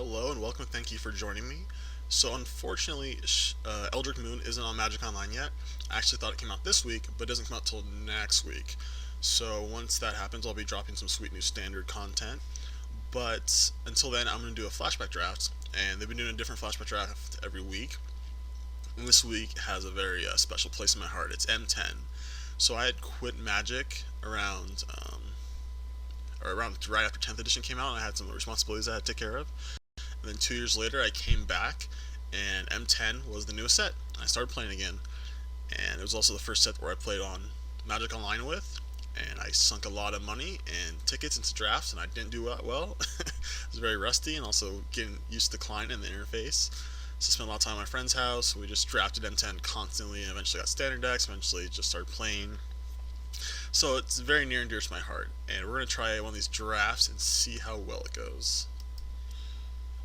Hello and welcome. Thank you for joining me. So unfortunately, Eldritch Moon isn't on Magic Online yet. I actually thought it came out this week, but it doesn't come out till next week. So once that happens, I'll be dropping some sweet new standard content. But until then, I'm going to do a flashback draft, and they've been doing a different flashback draft every week. And this week has a very special place in my heart. It's M10. So I had quit Magic around right after 10th edition came out, and I had some responsibilities I had to take care of. And then 2 years later, I came back, and M10 was the newest set. I started playing again, and it was also the first set where I played on Magic Online with, and I sunk a lot of money and tickets into drafts, and I didn't do that well. I was very rusty, and also getting used to the client and the interface. So I spent a lot of time at my friend's house. We just drafted M10 constantly, and eventually got standard decks, eventually just started playing. So it's very near and dear to my heart, and we're going to try one of these drafts and see how well it goes.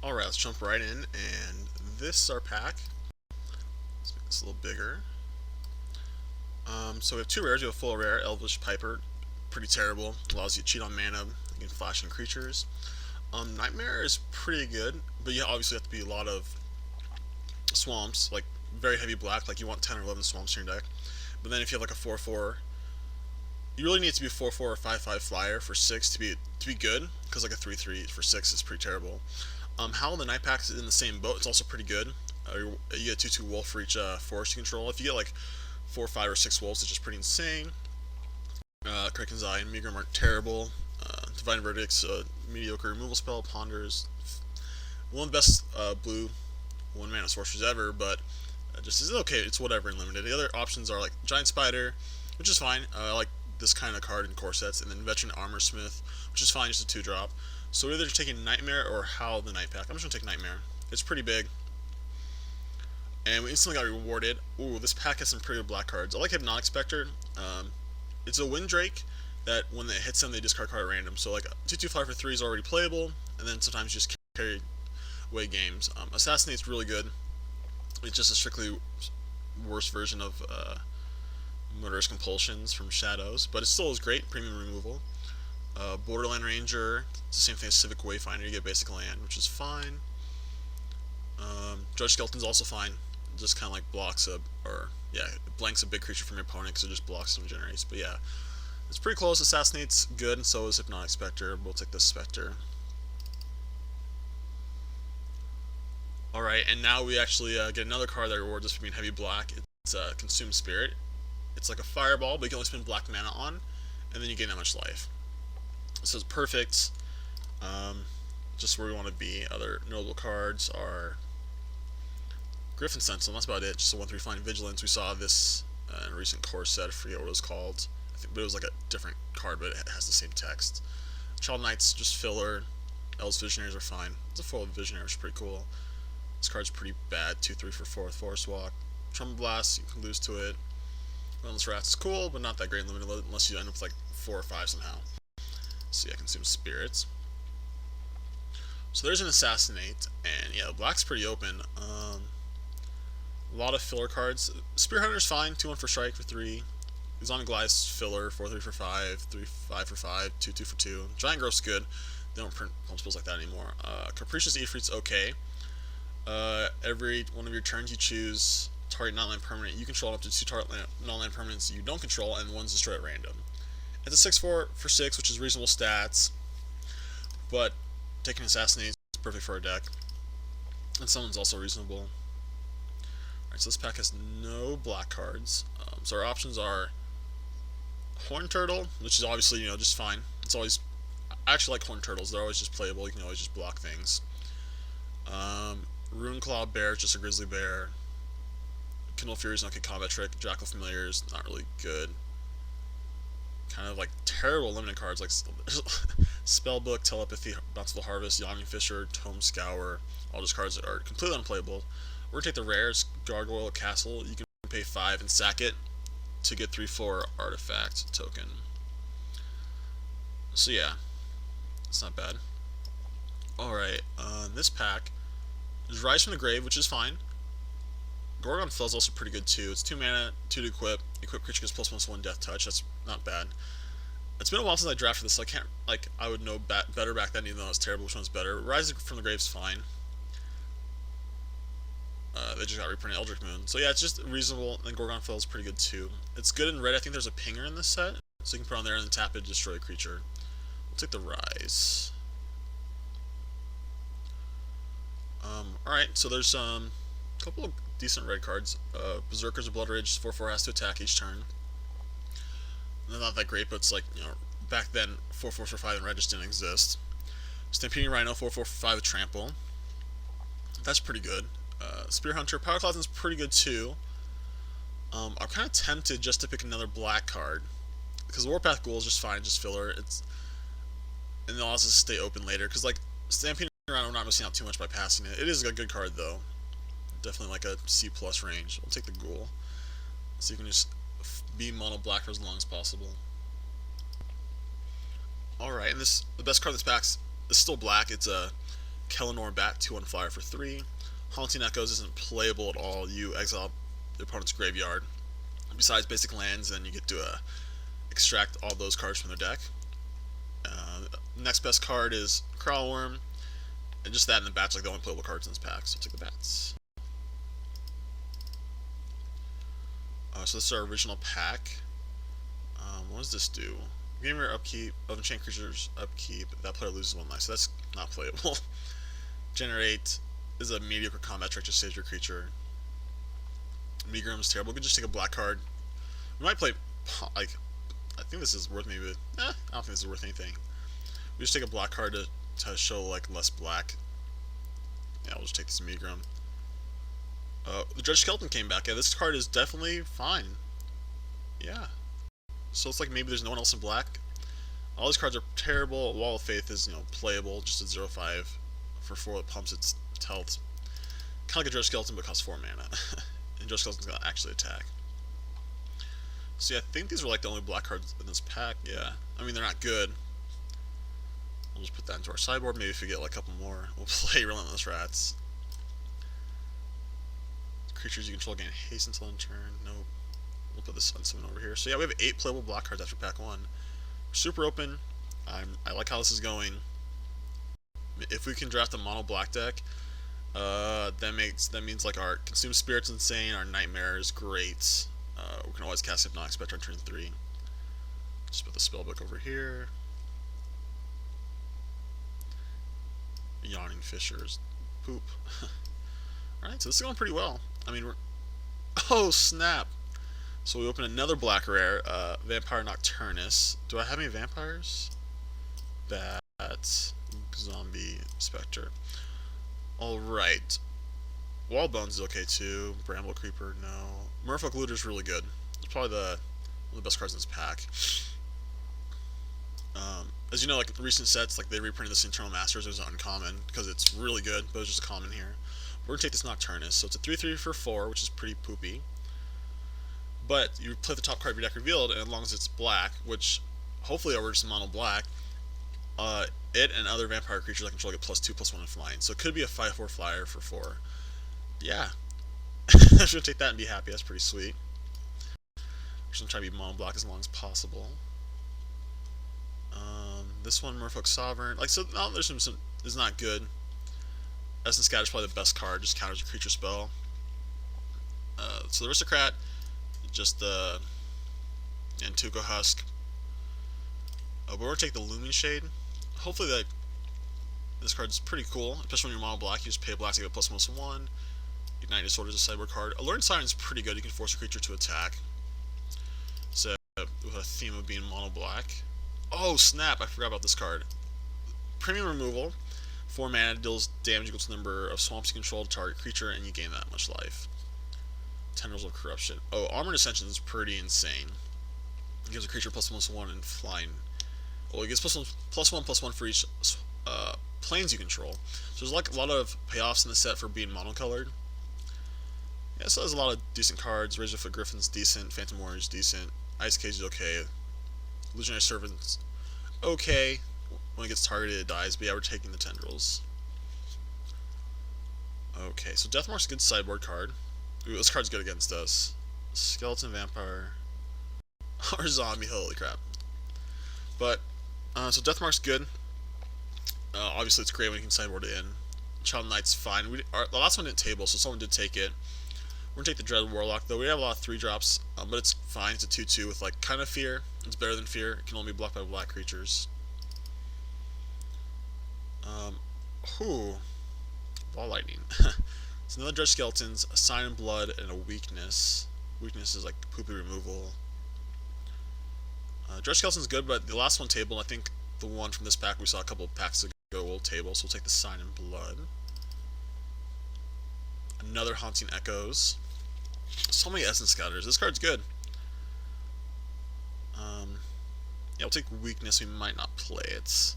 Alright, let's jump right in, and this is our pack. Let's make this a little bigger. So we have two rares. We have full rare, Elvish Piper, pretty terrible, allows you to cheat on mana, you can flash in creatures. Nightmare is pretty good, but you obviously have to be a lot of swamps, like very heavy black, like you want 10 or 11 swamps in your deck. But then if you have like a 4/4, you really need to be a 4/4 or 5/5 flyer for 6 to be good, because like a 3/3 for 6 is pretty terrible. Howl the Night Pack is in the same boat. It's also pretty good. You get 2/2 wolf for each forest you control. If you get like 4, 5, or 6 wolves, it's just pretty insane. Kraken's Eye and Megrim aren't terrible. Divine Verdict's mediocre removal spell. Ponders, one of the best blue 1-mana sorcerers ever, but just is okay. It's whatever in limited. The other options are like Giant Spider, which is fine. I like this kind of card in core sets, and then Veteran Armorsmith, which is fine, just a 2-drop. So we're either taking Nightmare or Howl the Night Pack. I'm just going to take Nightmare. It's pretty big. And we instantly got rewarded. Ooh, this pack has some pretty good black cards. I like Hypnotic Spectre. It's a Windrake that when it hits them, they discard card at random. So like 2/2 flyer for 3 is already playable, and then sometimes you just carry away games. Assassinate's really good. It's just a strictly worse version of Murderous Compulsions from Shadows, but it still is great. Premium removal. Borderland Ranger, it's the same thing as Civic Wayfinder, you get basic land, which is fine. Judge Skeleton's also fine, it just kind of like blocks it blanks a big creature from your opponent because it just blocks them and generates, but yeah, it's pretty close. Assassinate's good, and so is Hypnotic Spectre. We'll take this Spectre. Alright, and now we actually get another card that rewards us for being heavy black. It's Consume Spirit. It's like a fireball, but you can only spend black mana on, and then you gain that much life. So it's perfect, just where we want to be. Other notable cards are Griffin Sentinel, that's about it, just a 1/3 flying vigilance. We saw this in a recent core set, I forget what it was called, but it was like a different card, but it has the same text. Child Knight's just filler. Elves Visionaries are fine. It's a foil Visionary, which is pretty cool. This card's pretty bad, 2/3 for 4 with Forest Walk. Trumpet Blast, you can lose to it. Wellness Rats is cool, but not that great in limited unless you end up with like 4 or 5 somehow. So yeah, Consume Spirits. So there's an Assassinate, and yeah, black's pretty open. A lot of filler cards. Spear Hunter's fine, 2/1 for strike for 3. Exotic Goliath's filler, 4/3 for 5, 3/5 for 5, 2/2 for 2. Giant Growth's good. They don't print pump spells like that anymore. Capricious Ifrit's okay. Every one of your turns you choose target non-land permanent you control up to 2 target non-land permanents you don't control, and one's destroyed at random. It's a 6/4 for 6, which is reasonable stats, but taking Assassinate is perfect for our deck. And Summon's also reasonable. Alright, so this pack has no black cards. So our options are Horn Turtle, which is obviously, just fine. It's always, I actually like Horn Turtles. They're always just playable. You can always just block things. Runeclaw Bear is just a Grizzly Bear. Kindle Fury's an okay combat trick. Jackal Familiar is not really good. Kind of like terrible limited cards like Spellbook, Telepathy, Bountiful Harvest, Yawning Fisher, Tome Scour. All those cards are completely unplayable. We're going to take the rares. Gargoyle Castle. You can pay 5 and sack it to get 3/4 artifact token. So yeah, it's not bad. Alright, this pack is Rise from the Grave, which is fine. Gorgon Fell is also pretty good too. It's 2 mana, 2 to equip. Equip creature gets +1/+1 Death Touch. That's not bad. It's been a while since I drafted this, so I can't, like, I would know better back then, even though it was terrible, which one's better. Rise from the Grave's fine. They just got reprinted Eldritch Moon. So yeah, it's just reasonable, and Gorgon Fell is pretty good too. It's good in red. I think there's a pinger in this set, so you can put on there and then tap it to destroy a creature. We'll take the Rise. Alright, so there's a couple of decent red cards. Berserker's Blood Rage, 4/4 has to attack each turn. They're not that great, but it's like, you know, back then 4/4 for 5 and red just didn't exist. Stampeding Rhino, 4/4 for 5 with Trample. That's pretty good. Spear Hunter, Power Cloud's pretty good too. I'm kind of tempted just to pick another black card, because Warpath Ghoul is just fine, just filler. And it allows us to stay open later, because like Stampeding Rhino, we're not missing out too much by passing it. It is a good card though. Definitely like a C+ range. We'll take the Ghoul, so you can just be mono black for as long as possible. Alright, and the best card of this pack is still black. It's a Kellanor Bat, 2/1 flyer for 3. Haunting Echoes isn't playable at all. You exile the opponent's graveyard. Besides basic lands, then you get to extract all those cards from their deck. Next best card is Crawlworm, and just that and the Bat's like the only playable cards in this pack, so I'll take the Bats. So this is our original pack. What does this do? Gamer upkeep of enchant creatures upkeep. That player loses 1 life, so that's not playable. Generate is a mediocre combat trick, just saves your creature. Megrim's terrible. We could just take a black card. We might play, like, I think this is worth maybe, I don't think this is worth anything. We just take a black card to show, like, less black. Yeah, we'll just take this Megrim. The Dredge Skeleton came back. Yeah, this card is definitely fine. Yeah. So it's like maybe there's no one else in black. All these cards are terrible. Wall of Faith is, you know, playable, just a 0/5 for 4 that pumps its health. Kind of like a Dredge Skeleton, but costs 4 mana. And Dredge Skeleton's gonna actually attack. So yeah, I think these are like the only black cards in this pack. Yeah, I mean they're not good. We'll just put that into our sideboard. Maybe if we get like a couple more, we'll play Relentless Rats. Creatures you control gain haste until end turn. Nope. We'll put this on someone over here. So yeah, we have 8 playable black cards after pack 1. We're super open. I like how this is going. If we can draft a mono black deck, that means like our Consume Spirit's insane, our Nightmare is great. We can always cast Hypnotic Spectre on turn 3. Just put the spellbook over here. Yawning Fissures. Poop. Alright, so this is going pretty well. I mean, oh, snap! So we open another black rare, Vampire Nocturnus. Do I have any vampires? Bat, Zombie, Spectre. Alright. Wall Bones is okay too. Bramble Creeper, no. Merfolk Looter's really good. It's probably one of the best cards in this pack. As you know, like recent sets, like they reprinted this Internal Masters. It was uncommon because it's really good, but it's just a common here. We're gonna take this Nocturnus. So it's a 3/3 for 4, which is pretty poopy. But you play the top card of your deck revealed, and as long as it's black, which hopefully over just mono black, it and other vampire creatures I control get +2/+1 in flying. So it could be a 5/4 flyer for 4. Yeah. I'm just gonna take that and be happy. That's pretty sweet. I'm just gonna try to be mono black as long as possible. This one, Merfolk Sovereign. Like, so, no, there's some is not good. Essence Scatter is probably the best card, just counters a creature spell. So the Aristocrat, just the Antuco Husk. But we're gonna take the Looming Shade. Hopefully this card's pretty cool, especially when you're mono black. You just pay a black to get a +1/+1. Ignite Disorder is a sideboard card. Alluring Siren's pretty good. You can force a creature to attack. So with a theme of being mono black. Oh snap! I forgot about this card. Premium Removal. 4 mana, deals damage equal to the number of swamps you control to target creature, and you gain that much life. Tendrils of Corruption. Oh, Armored Ascension is pretty insane. It gives a creature +1/+1 and flying. Well, it gives +1/+1 for each planes you control. So there's like a lot of payoffs in the set for being monocolored. Yeah, so there's a lot of decent cards. Razorfoot Griffin's decent. Phantom Warrior's decent. Ice Cage is okay. Illusionary Servant's okay. When it gets targeted, it dies. But yeah, we're taking the Tendrils. Okay, so Deathmark's a good sideboard card. Ooh, this card's good against us. Skeleton Vampire. Or Zombie, holy crap. But so Deathmark's good. Obviously, it's great when you can sideboard it in. Child Knight's fine. The last one didn't table, so someone did take it. We're gonna take the Dread Warlock though. We have a lot of 3-drops, but it's fine. It's a 2/2 with like kind of fear. It's better than fear. It can only be blocked by black creatures. Whew. Ball lightning. It's another Dredge Skeletons, a Sign in Blood, and a weakness. Weakness is like poopy removal. Dredge Skeleton's good, but the last one table, I think the one from this pack we saw a couple of packs ago will table, so we'll take the Sign in Blood. Another Haunting Echoes. So many Essence Scatters. This card's good. Yeah, we'll take Weakness. We might not play it.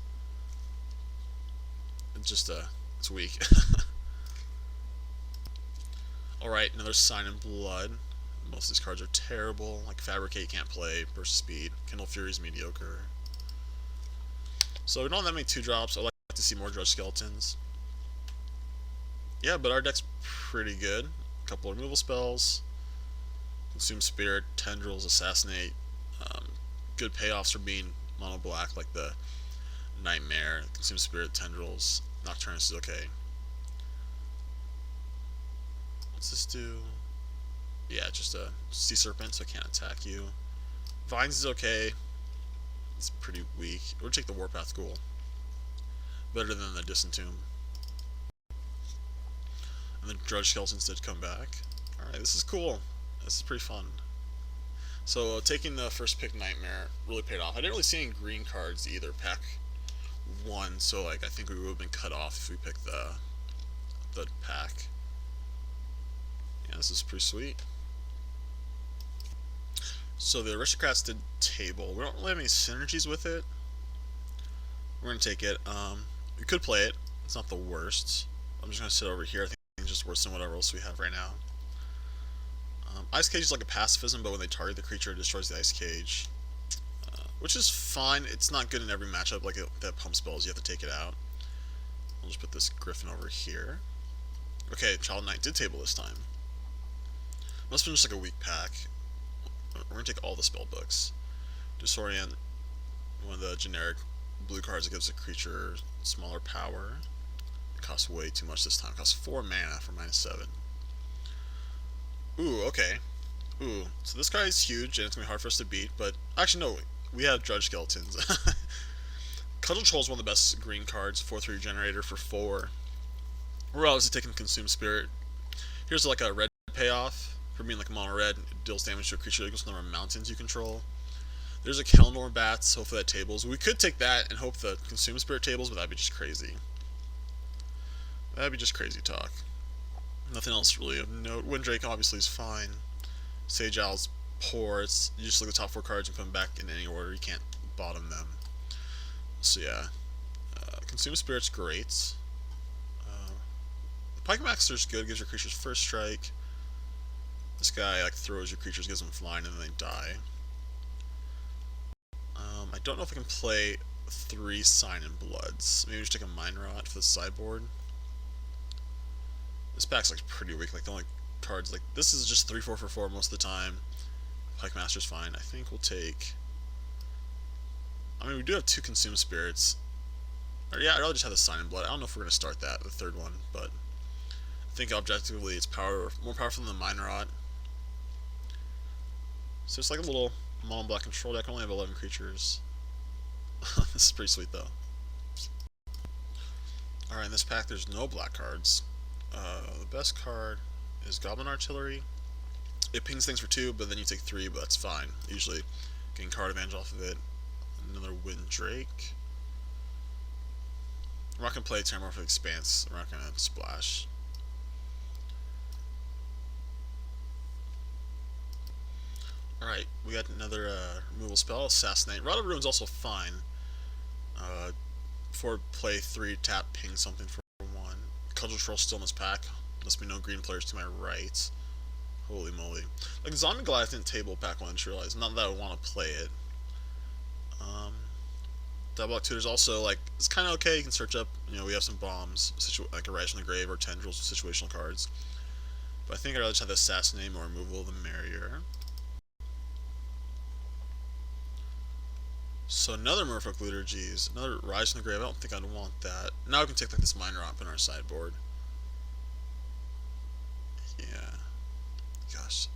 It's just, it's weak. Alright, another Sign in Blood. Most of these cards are terrible. Like Fabricate can't play, Burst Speed. Kindle Fury's mediocre. So we don't have that many 2-drops. I'd like to see more Dredge Skeletons. Yeah, but our deck's pretty good. A couple of removal spells. Consume Spirit, Tendrils, Assassinate. Good payoffs for being mono black, like the Nightmare, Consume Spirit, Tendrils. Nocturnus is okay. What's this do? Yeah, just a Sea Serpent, so it can't attack you. Vines is okay. It's pretty weak. We'll take the Warpath Ghoul. Better than the Disentomb. And the Dredge Skeletons did come back. Alright, this is cool. This is pretty fun. So, taking the first pick Nightmare really paid off. I didn't really see any green cards either, pack 1, so like I think we would have been cut off if we picked the pack. Yeah, this is pretty sweet. So the Aristocrats did table. We don't really have any synergies with it. We're going to take it. We could play it. It's not the worst. I'm just going to sit over here. I think it's just worse than whatever else we have right now. Ice Cage is like a pacifism, but when they target the creature, it destroys the Ice Cage. Which is fine. It's not good in every matchup. Like that pump spells, you have to take it out. I'll just put this Griffin over here. Okay, Child Knight did table this time. Must have been just like a weak pack. We're going to take all the spell books. Disorient, one of the generic blue cards that gives a creature smaller power. It costs way too much this time. It costs 4 mana for -7. Ooh, okay. Ooh, so this guy is huge and it's going to be hard for us to beat, but actually no, we have Dredge Skeletons. Cudgel Troll is one of the best green cards, 4/3 generator for 4. We're obviously taking Consume Spirit. Here's like a red payoff. For being like mono red, it deals damage to a creature that equals the number of mountains you control. There's a Kelnor Bats, hopefully that tables. We could take that and hope the Consume Spirit tables, but that'd be just crazy. That'd be just crazy talk. Nothing else really of note. Windrake obviously is fine. Sage Owl's poor. You just look at the top 4 cards and put them back in any order. You can't bottom them. So yeah. Consume Spirit's great. The Pike Master's good, gives your creatures first strike. This guy like throws your creatures, gives them flying, and then they die. I don't know if I can play 3 Sign in Bloods. Maybe just take a Mind Rot for the sideboard. This pack's like pretty weak. Like the only cards like this is just 3/4 for 4 most of the time. Pike Master's fine. I think we'll take. I mean, we do have 2 Consume Spirits. Or yeah, I'd rather just have the Sign in Blood. I don't know if we're gonna start that, the 3rd one, but I think objectively it's more powerful than the Mind Rot. So it's like a little mono black control deck. I only have 11 creatures. This is pretty sweet though. Alright, in this pack there's no black cards. The best card is Goblin Artillery. It pings things for 2, but then you take 3, but that's fine. Usually getting card advantage off of it. Another Windrake. We're not going to play Terramorphic Expanse. We're not going to splash. Alright, we got another removal spell, Assassinate. Rod of Ruin's also fine. 4 play 3, tap, ping something for 1. Cudgel Troll still in this pack. Must be no green players to my right. Holy moly. Like, Zombie Goliath didn't table pack 1, I just realized. Not that I want to play it. Double Block Tutor's also, like, it's kind of okay. You can search up, you know, we have some bombs, like a Rise from the Grave or Tendrils with situational cards. But I think I'd rather just have the Assassinate, more removal, the merrier. So another Merfolk Looter, geez. Another Rise from the Grave. I don't think I'd want that. Now we can take like this Minor Op in our sideboard. Yeah. Gosh.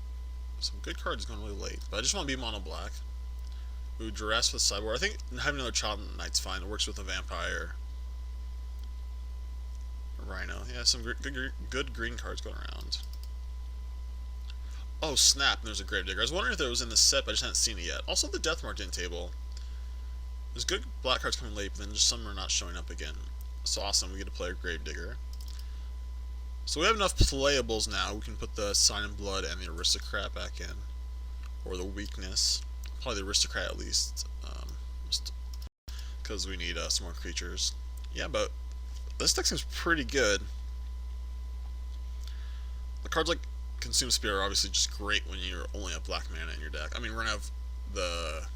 Some good cards going really late. But I just want to be mono black. Ooh, Duress for the sideboard. I think having another Child Knight's fine. It works with a Vampire. A Rhino. Yeah, some good green cards going around. Oh, snap. And there's a Gravedigger. I was wondering if it was in the set, but I just hadn't seen it yet. Also, the Death March table. There's good black cards coming late, but then just some are not showing up again. So awesome, we get to play a Gravedigger. So we have enough playables now. We can put the Sign in Blood and the Aristocrat back in. Or the Weakness. Probably the Aristocrat at least. Just because we need some more creatures. Yeah, but this deck seems pretty good. The cards like Consume Spirit are obviously just great when you only have black mana in your deck. I mean, we're going to have the...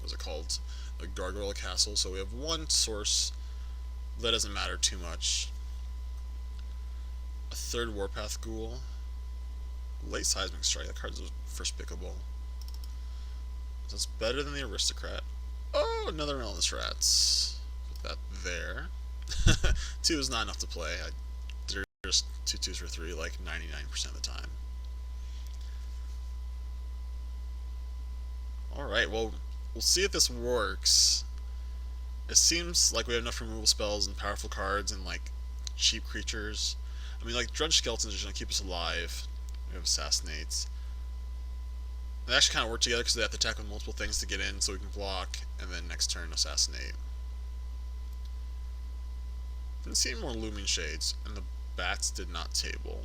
what's it called? The Gargoyle Castle, so we have one source. That doesn't matter too much. A third Warpath Ghoul. Late Seismic Strike, that card's first pickable. That's better than the Aristocrat. Oh, another Relentless Rats. Put that there. 2 is not enough to play. They're just 2/2s for 3 like 99% of the time. Alright, well, we'll see if this works. It seems like we have enough removal spells and powerful cards and like cheap creatures. I mean, like Drudge Skeletons are just gonna keep us alive. We have Assassinates. They actually kind of work together because they have to attack with multiple things to get in, so we can block, and then next turn Assassinate. Didn't see any more Looming Shades, and the Bats did not table.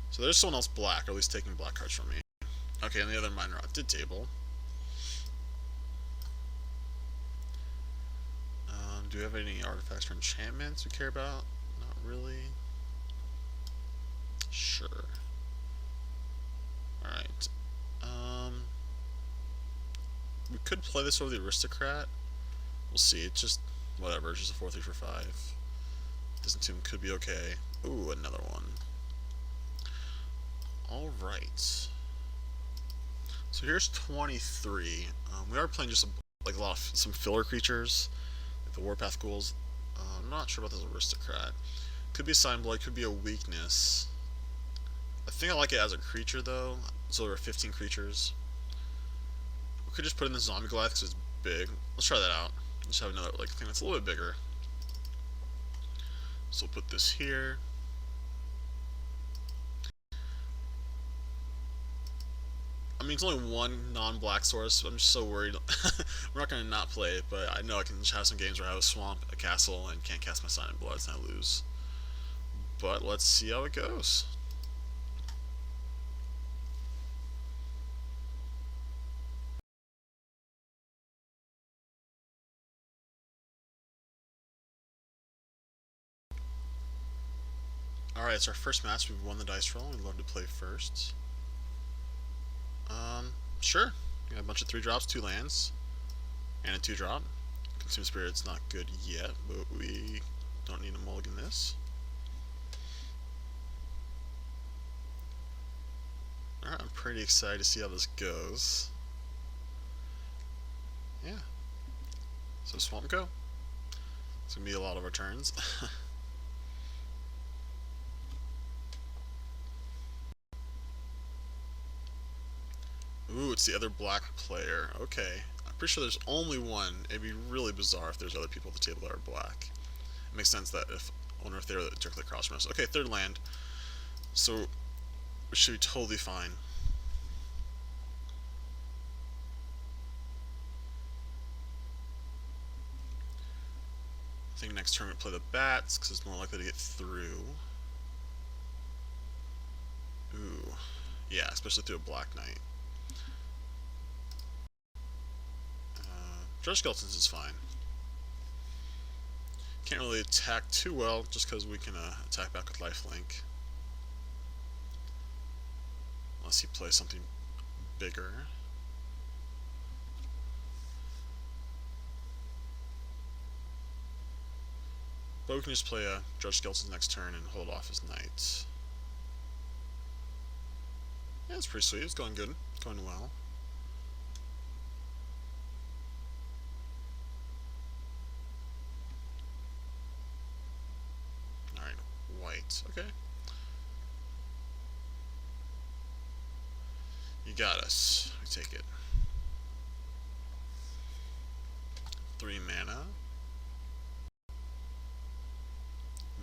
So there's someone else black, or at least taking black cards from me. Okay, and the other Minor Op did table. Do we have any artifacts or enchantments we care about? Not really. Sure. Alright. We could play this over the Aristocrat. We'll see. It's just whatever. It's just a 4/3 for 5. Distant Tomb could be okay. Ooh, another one. Alright. So here's 23. We are playing just like a lot of some filler creatures. The Warpath Ghouls. I'm not sure about this Aristocrat. Could be a Sign Blood, could be a Weakness. I think I like it as a creature though. So there are 15 creatures. We could just put in the Zombie Goliath because it's big. Let's try that out. Let's have another like thing that's a little bit bigger. So we'll put this here. I mean, it's only one non-black source, but I'm just so worried. We're not going to not play it, but I know I can just have some games where I have a swamp, a castle, and can't cast my Sign in Blood, and I lose. But let's see how it goes. Alright, it's our first match. We've won the dice roll. We'd love to play first. Sure. We got a bunch of 3-drops, 2 lands, and a 2-drop. Consume Spirit's not good yet, but we don't need to mulligan this. Alright, I'm pretty excited to see how this goes. Yeah. So Swamp Go. It's going to be a lot of our turns. Ooh, it's the other black player. Okay. I'm pretty sure there's only one. It'd be really bizarre if there's other people at the table that are black. It makes sense that if... I wonder if they're directly across from us. Okay, 3rd land. So, we should be totally fine. I think next turn we play the Bats, because it's more likely to get through. Ooh. Yeah, especially through a Black Knight. Drudge Skeletons is fine. Can't really attack too well, just because we can attack back with lifelink. Unless he plays something bigger. But we can just play a Drudge Skeletons next turn and hold off his knights. Yeah, it's pretty sweet. It's going good. It's going well. 8. Okay. You got us. We take it. 3 mana.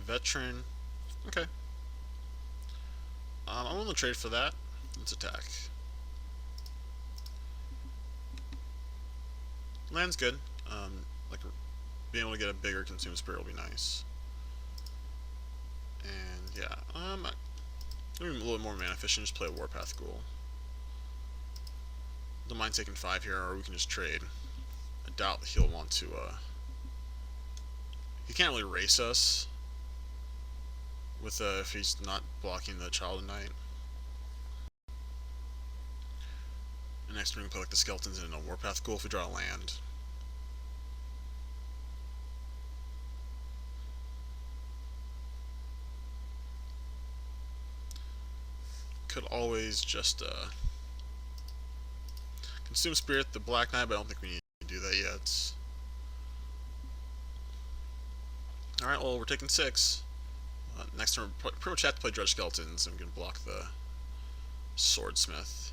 Veteran. Okay. I'm willing to trade for that. Let's attack. Land's good. Like being able to get a bigger Consume Spirit will be nice. And yeah, maybe a little more mana efficient. Just play a Warpath Ghoul. Don't mind taking 5 here, or we can just trade. I doubt he'll want to. He can't really race us with if he's not blocking the Child of Night. And next turn we can play like the Skeletons and a Warpath Ghoul if we draw a land. Could always just Consume Spirit the Black Knight, but I don't think we need to do that yet. Alright, well, we're taking 6. Next turn, we pretty much have to play Dredge Skeletons, and we can block the Swordsmith.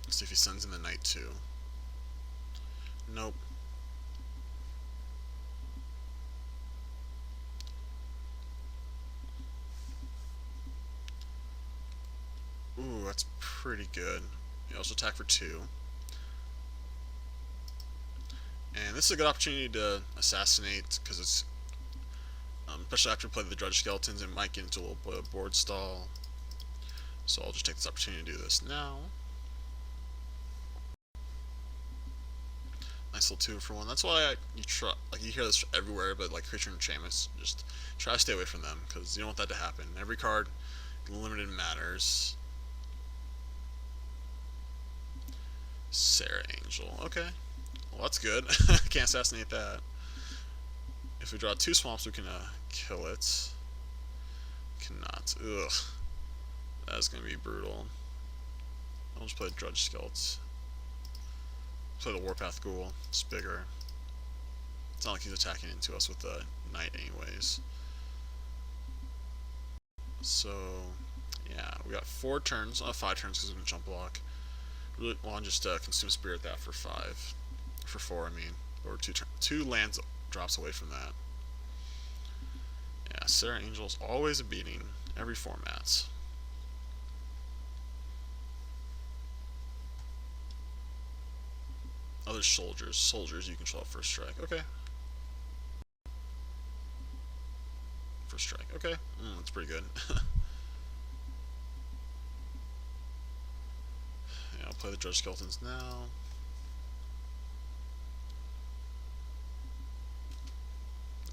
Let's see if he sends in the Knight too. Nope. Ooh, that's pretty good. You also attack for 2. And this is a good opportunity to assassinate, because it's, especially after we play the Dredge Skeletons, it might get into a little bit of board stall. So I'll just take this opportunity to do this now. Nice little 2 for 1. That's why you hear this everywhere, but like Creature Enchantments, just try to stay away from them, because you don't want that to happen. Every card, limited matters. Sarah Angel. Okay. Well, that's good. Can't assassinate that. If we draw 2 swamps, we can kill it. Cannot. Ugh. That's gonna be brutal. I'll just play Dredge Skeletons. Play the Warpath Ghoul. It's bigger. It's not like he's attacking into us with the Knight anyways. So, yeah, we got 4 turns. 5 turns because we can jump block. Really want to just Consume Spirit that for 5. For 4, I mean. Or 2 lands drops away from that. Yeah, Sarah Angel's always a beating. Every format. Other soldiers. Soldiers you control at first strike. Okay. First strike. Okay. That's pretty good. Yeah, I'll play the Dredge Skeletons now.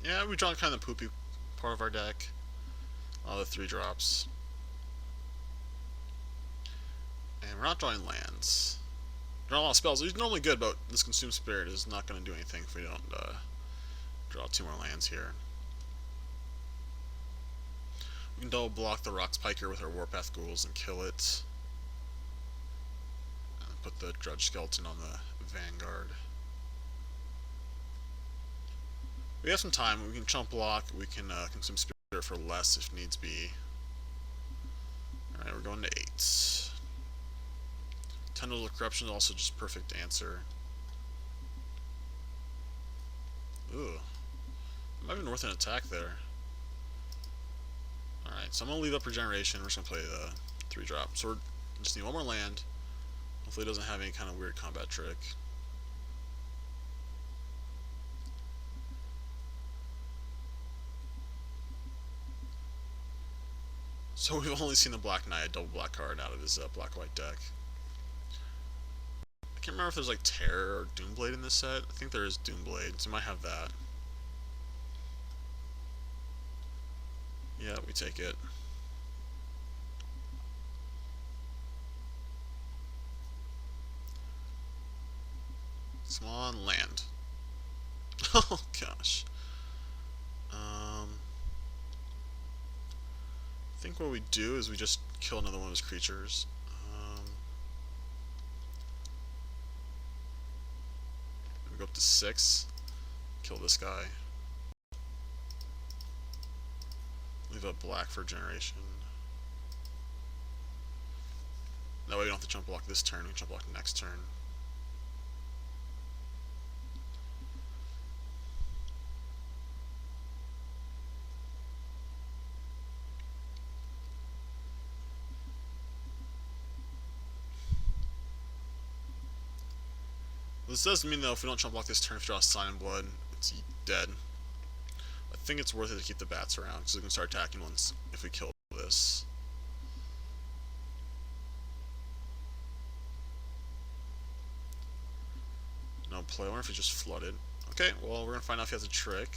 Yeah, we draw kind of the poopy part of our deck. All the 3 drops. And we're not drawing lands. Draw a lot of spells. It's normally good, but this Consume Spirit is not going to do anything if we don't draw 2 more lands here. We can double block the Rox Piker with our Warpath Ghouls and kill it. And put the Dredge Skeleton on the Vanguard. We have some time. We can chump block. We can Consume Spirit for less if needs be. Alright, we're going to 8. Tendrils of Corruption is also just perfect answer. Ooh. Might be worth an attack there. Alright, so I'm going to leave up Regeneration. We're just going to play the 3 drop. So we just need 1 more land. Hopefully it doesn't have any kind of weird combat trick. So we've only seen the Black Knight, a double black card out of his black-white deck. I can't remember if there's like Terror or Doomblade in this set. I think there is Doomblade, so we might have that. Yeah, we take it. Come on, land. Oh gosh. I think what we do is we just kill another one of his creatures. We go to 6. Kill this guy. Leave a black for generation. That way we don't have to jump block this turn, we can jump block next turn. This does mean, though, if we don't jump block this turn, if we draw a Sign in Blood, it's dead. I think it's worth it to keep the bats around, because we can start attacking once if we kill this. No play. I wonder if he just flooded. Okay, well, we're going to find out if he has a trick.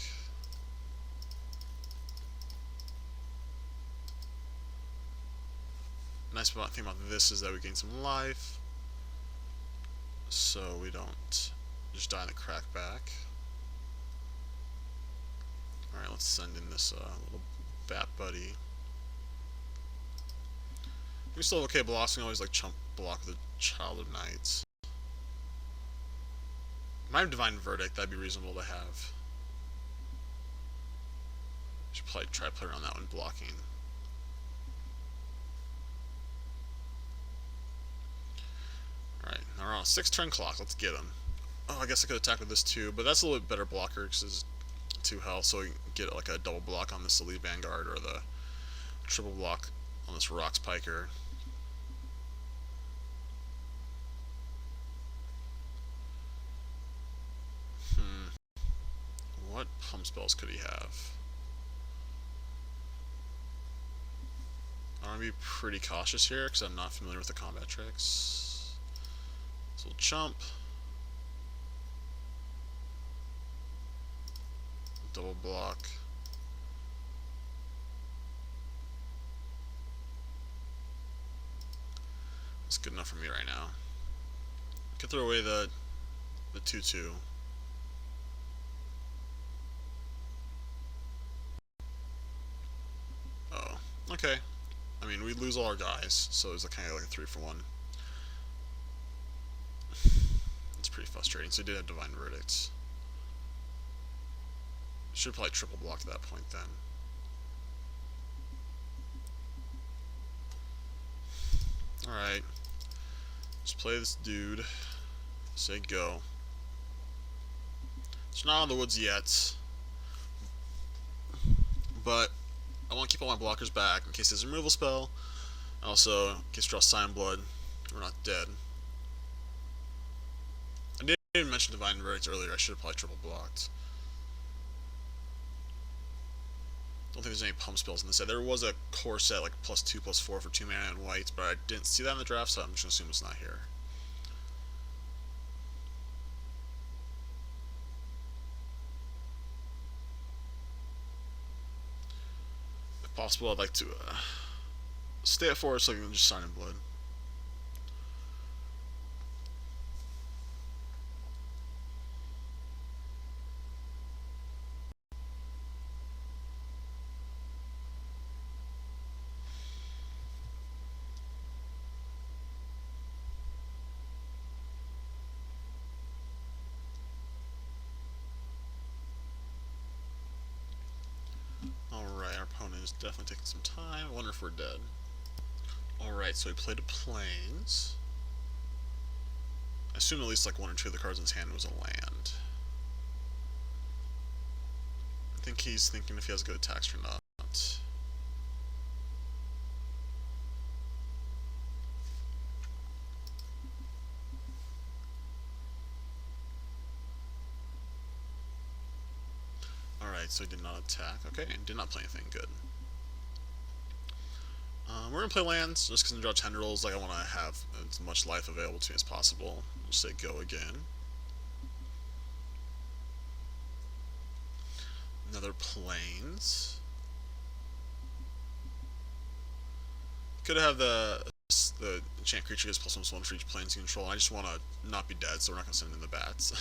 Nice thing about this is that we gain some life, so we don't just die in the crackback. Alright, let's send in this little bat buddy. We still have okay blocks. We can always like chump block the Child of Nights. Might have Divine Verdict, that'd be reasonable to have. Should probably try to play around that one blocking. Alright, now we're on a 6-turn clock, let's get him. Oh, I guess I could attack with this too, but that's a little bit better blocker because it's 2 health, so we can get like a double block on this Elite Vanguard or the triple block on this Rocks Piker. What pump spells could he have? I want to be pretty cautious here because I'm not familiar with the combat tricks. So we'll chump. Double block. That's good enough for me right now. Could throw away the 2/2. Oh, okay. I mean, we lose all our guys, so it's kind of like a 3-for-1. It's pretty frustrating. So he did have Divine Verdicts. Should probably triple block at that point then. Alright. Let's play this dude. Say go. It's not on the woods yet. But I want to keep all my blockers back in case there's a removal spell. Also, in case we draw Sign Blood, we're not dead. I didn't even mention Divine Verdict earlier. I should have probably triple blocked. Don't think there's any pump spells in this set. There was a core set like +2/+4 for 2 mana and white, but I didn't see that in the draft, so I'm just gonna assume it's not here. If possible, I'd like to stay at 4 so I can just Sign in Blood. Alright, our opponent is definitely taking some time. I wonder if we're dead. Alright, so he played a Plains. I assume at least like 1 or 2 of the cards in his hand was a land. I think he's thinking if he has good attacks or not. Alright, so he did not attack. Okay, and did not play anything good. We're going to play lands, just because I draw Tendrils, like I want to have as much life available to me as possible. We'll say go again. Another Plains. Could have the enchant creature gets +1/+1 for each Plains you control. I just want to not be dead, so we're not going to send in the bats.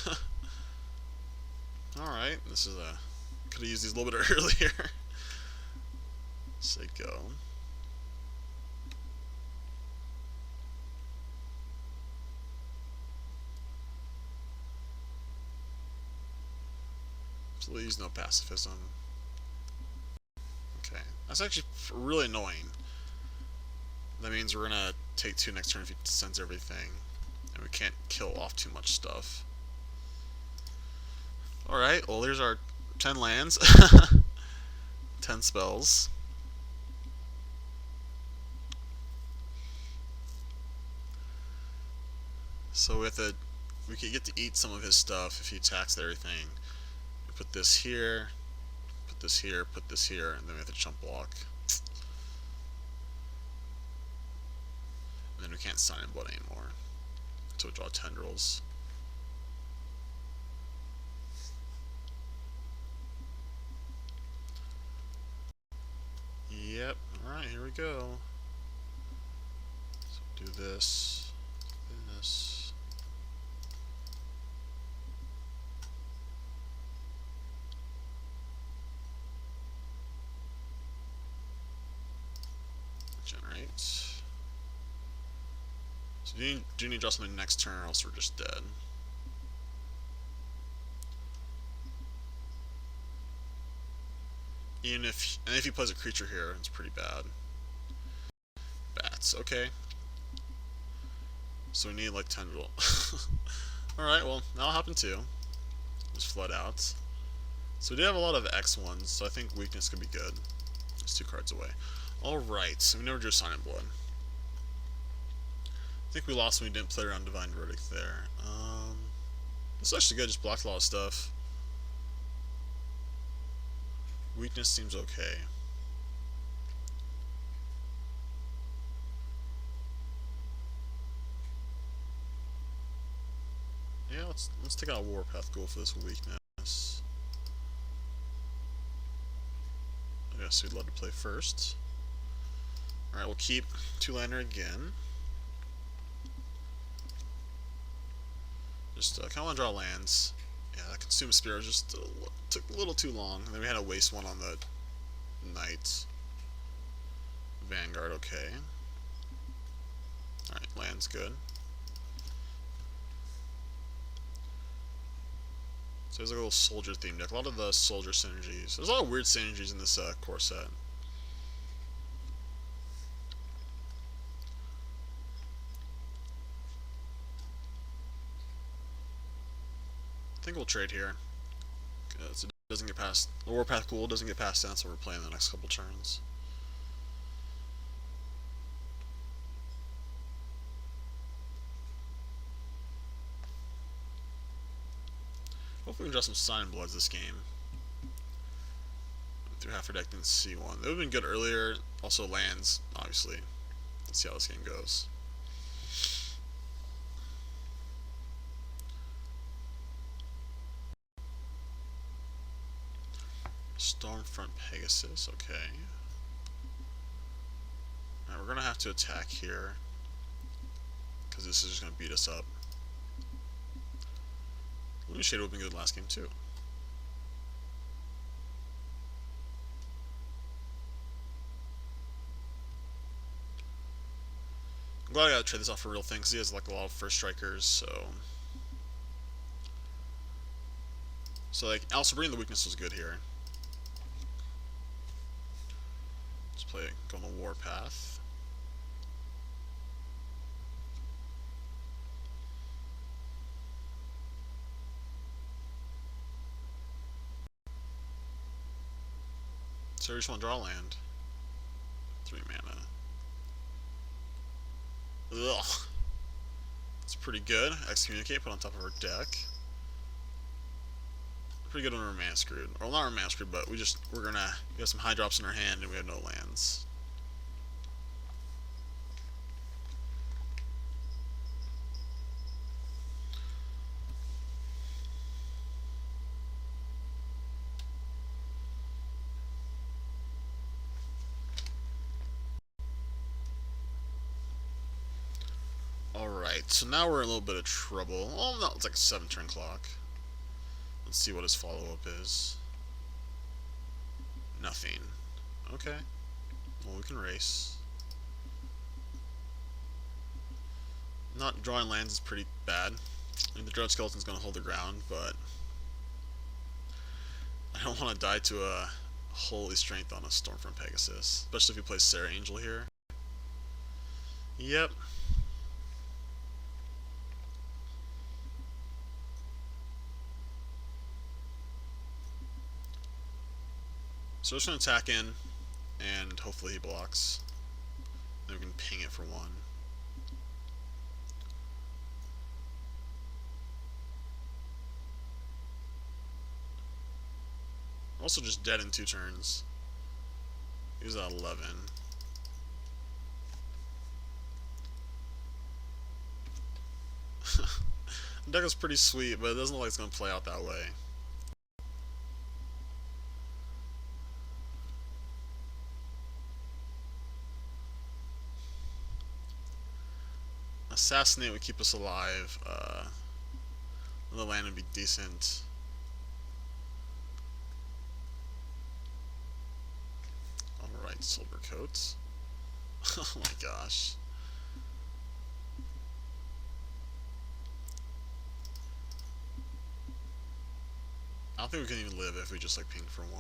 Alright, this is a... Could have used these a little bit earlier. Say go. Please no pacifism. Okay, that's actually really annoying. That means we're gonna take 2 next turn if he sends everything. And we can't kill off too much stuff. Alright, well there's our 10 lands. 10 spells. So we could get to eat some of his stuff if he attacks everything. We put this here, put this here, put this here, and then we have to chump block. And then we can't sign in blood anymore until we draw tendrils. Yep, alright, here we go. So do this, this. Generate. So do you need to draw something next turn or else we're just dead. And if he plays a creature here, it's pretty bad. Bats, okay. So we need like tendril. Alright, well, that'll happen too. Just flood out. So we do have a lot of X1s, so I think weakness could be good. It's 2 cards away. Alright, so we never drew Sign in Blood. I think we lost when we didn't play around Divine Verdict there. It's actually good, just blocked a lot of stuff. Weakness seems okay. Yeah, let's take out Warpath Ghoul for this weakness. I guess we'd love to play first. Alright, we'll keep 2-lander again. Just kind of want to draw lands. Yeah, that Consume Spirit just took a little too long. And then we had to waste one on the Knight. Vanguard, okay. Alright, land's good. So there's like a little soldier theme deck. A lot of the soldier synergies. There's a lot of weird synergies in this core set. I think we'll trade here. Because it doesn't get past. The Warpath Ghoul doesn't get past that, so we're playing the next couple turns. Hopefully we can draw some Sign Bloods this game. Through half our deck didn't see one. They would have been good earlier. Also lands, obviously. Let's see how this game goes. Stormfront Pegasus, okay. Alright, we're gonna have to attack here. Because this is just gonna beat us up. Lunar Shade would have been good last game too. I'm glad I gotta trade this off for real things. He has like a lot of first strikers, so like also bringing the weakness was good here. Let's go on the Warpath. So we just want to draw land. 3 mana. Ugh. It's pretty good. Excommunicate, put on top of our deck. Pretty good when we're mana screwed. Or not mana screwed, but we have some high drops in our hand and we have no lands. Alright, so now we're in a little bit of trouble. Oh no, it's like a 7-turn clock. Let's see what his follow-up is. Nothing. Okay. Well, we can race. Not drawing lands is pretty bad. I mean, the Dread Skeleton's going to hold the ground, but I don't want to die to a Holy Strength on a Stormfront Pegasus, especially if he plays Sarah Angel here. Yep. So we're just going to attack in, and hopefully he blocks. Then we can ping it for 1. Also just dead in 2 turns. He was at 11. The deck is pretty sweet, but it doesn't look like it's going to play out that way. Assassinate would keep us alive. The land would be decent. Alright, Silver Coats. Oh my gosh. I don't think we can even live if we just like ping for 1.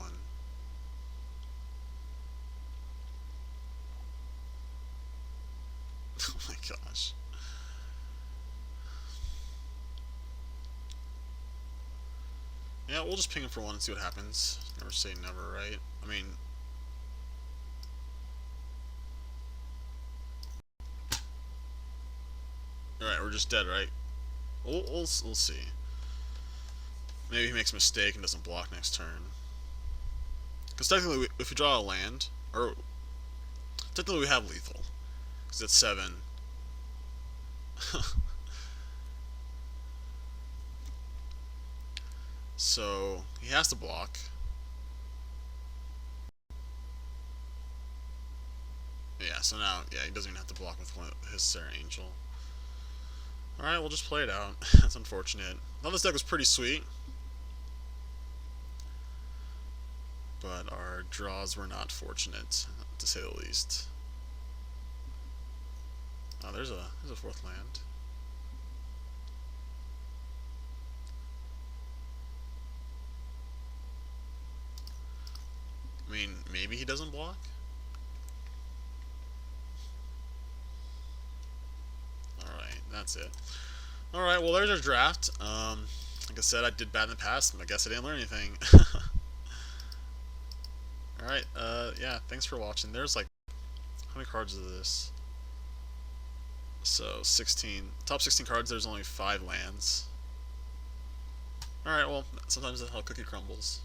Oh my gosh. Yeah, we'll just ping him for 1 and see what happens. Never say never, right? I mean... Alright, we're just dead, right? We'll see. Maybe he makes a mistake and doesn't block next turn. Because technically, if we draw a land, or... Technically we have lethal. Because it's 7. So, he has to block. Yeah, so now, yeah, he doesn't even have to block with one of his Sarah Angel. Alright, we'll just play it out. That's unfortunate. I thought this deck was pretty sweet. But our draws were not fortunate, to say the least. Oh, there's a 4th land. I mean, maybe he doesn't block? Alright, that's it. Alright, well there's our draft. Like I said, I did bad in the past, and I guess I didn't learn anything. Alright, yeah, thanks for watching. There's like, how many cards is this? So, 16. Top 16 cards, there's only 5 lands. Alright, well, sometimes that's how cookie crumbles.